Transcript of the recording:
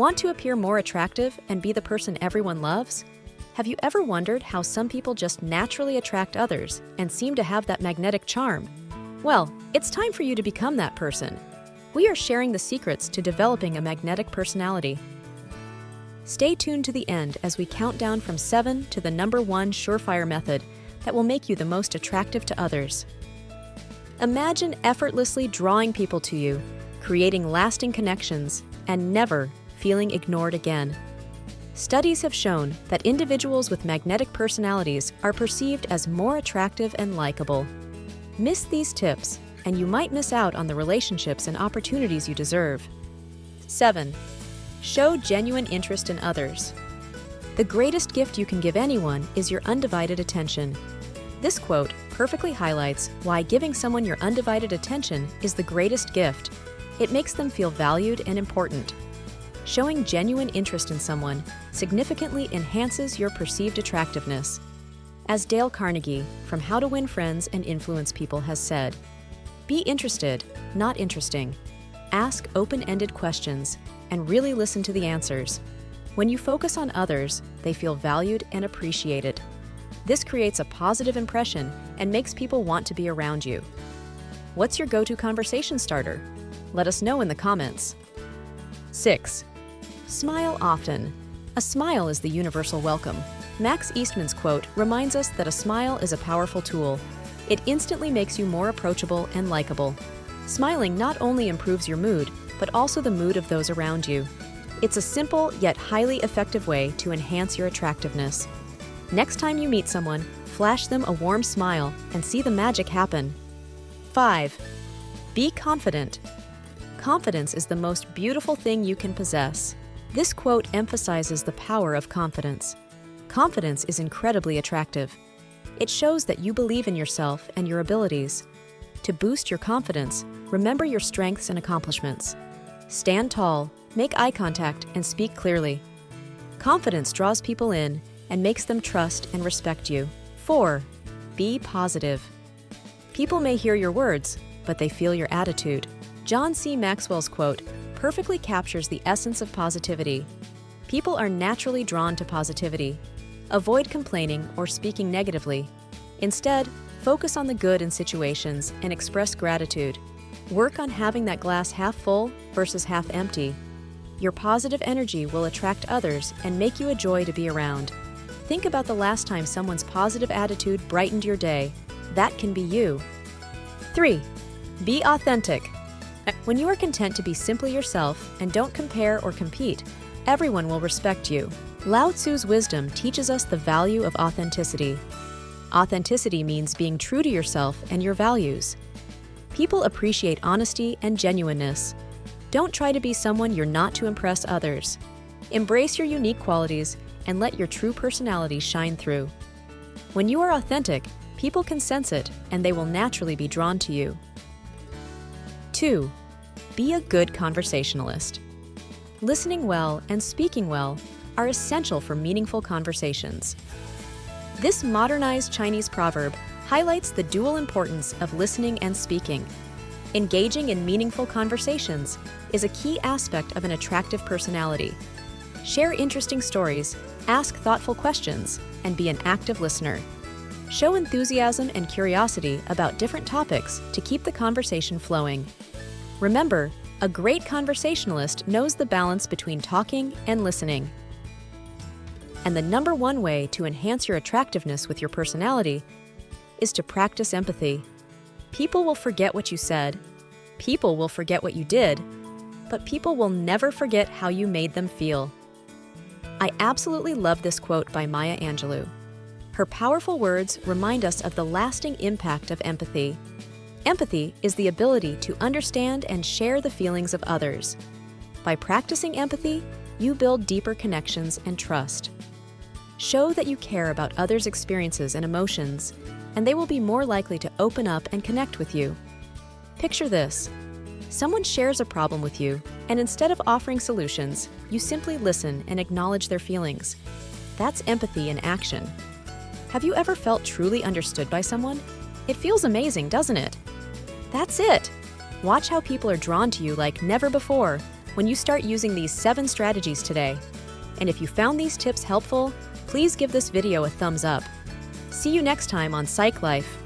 Want to appear more attractive and be the person everyone loves? Have you ever wondered how some people just naturally attract others and seem to have that magnetic charm? Well, it's time for you to become that person. We are sharing the secrets to developing a magnetic personality. Stay tuned to the end as we count down from 7 to the number 1 surefire method that will make you the most attractive to others. Imagine effortlessly drawing people to you, creating lasting connections, and never feeling ignored again. Studies have shown that individuals with magnetic personalities are perceived as more attractive and likable. Miss these tips, and you might miss out on the relationships and opportunities you deserve. 7. Show genuine interest in others. The greatest gift you can give anyone is your undivided attention. This quote perfectly highlights why giving someone your undivided attention is the greatest gift. It makes them feel valued and important. Showing genuine interest in someone significantly enhances your perceived attractiveness. As Dale Carnegie from How to Win Friends and Influence People has said, "Be interested, not interesting. Ask open-ended questions and really listen to the answers. When you focus on others, they feel valued and appreciated. This creates a positive impression and makes people want to be around you." What's your go-to conversation starter? Let us know in the comments. 6. Smile often. A smile is the universal welcome. Max Eastman's quote reminds us that a smile is a powerful tool. It instantly makes you more approachable and likable. Smiling not only improves your mood, but also the mood of those around you. It's a simple yet highly effective way to enhance your attractiveness. Next time you meet someone, flash them a warm smile and see the magic happen. 5. Be confident. Confidence is the most beautiful thing you can possess. This quote emphasizes the power of confidence. Confidence is incredibly attractive. It shows that you believe in yourself and your abilities. To boost your confidence, remember your strengths and accomplishments. Stand tall, make eye contact, and speak clearly. Confidence draws people in and makes them trust and respect you. 4. Be positive. People may hear your words, but they feel your attitude. John C. Maxwell's quote perfectly captures the essence of positivity. People are naturally drawn to positivity. Avoid complaining or speaking negatively. Instead, focus on the good in situations and express gratitude. Work on having that glass half full versus half empty. Your positive energy will attract others and make you a joy to be around. Think about the last time someone's positive attitude brightened your day. That can be you. 3. Be authentic. When you are content to be simply yourself and don't compare or compete, everyone will respect you. Lao Tzu's wisdom teaches us the value of authenticity. Authenticity means being true to yourself and your values. People appreciate honesty and genuineness. Don't try to be someone you're not to impress others. Embrace your unique qualities and let your true personality shine through. When you are authentic, people can sense it and they will naturally be drawn to you. 2. Be a good conversationalist. Listening well and speaking well are essential for meaningful conversations. This modernized Chinese proverb highlights the dual importance of listening and speaking. Engaging in meaningful conversations is a key aspect of an attractive personality. Share interesting stories, ask thoughtful questions, and be an active listener. Show enthusiasm and curiosity about different topics to keep the conversation flowing. Remember, a great conversationalist knows the balance between talking and listening. And the number 1 way to enhance your attractiveness with your personality is to practice empathy. People will forget what you said, people will forget what you did, but people will never forget how you made them feel. I absolutely love this quote by Maya Angelou. Her powerful words remind us of the lasting impact of empathy. Empathy is the ability to understand and share the feelings of others. By practicing empathy, you build deeper connections and trust. Show that you care about others' experiences and emotions, and they will be more likely to open up and connect with you. Picture this. Someone shares a problem with you, and instead of offering solutions, you simply listen and acknowledge their feelings. That's empathy in action. Have you ever felt truly understood by someone? It feels amazing, doesn't it? That's it! Watch how people are drawn to you like never before when you start using these 7 strategies today. And if you found these tips helpful, please give this video a thumbs up. See you next time on Psych Life.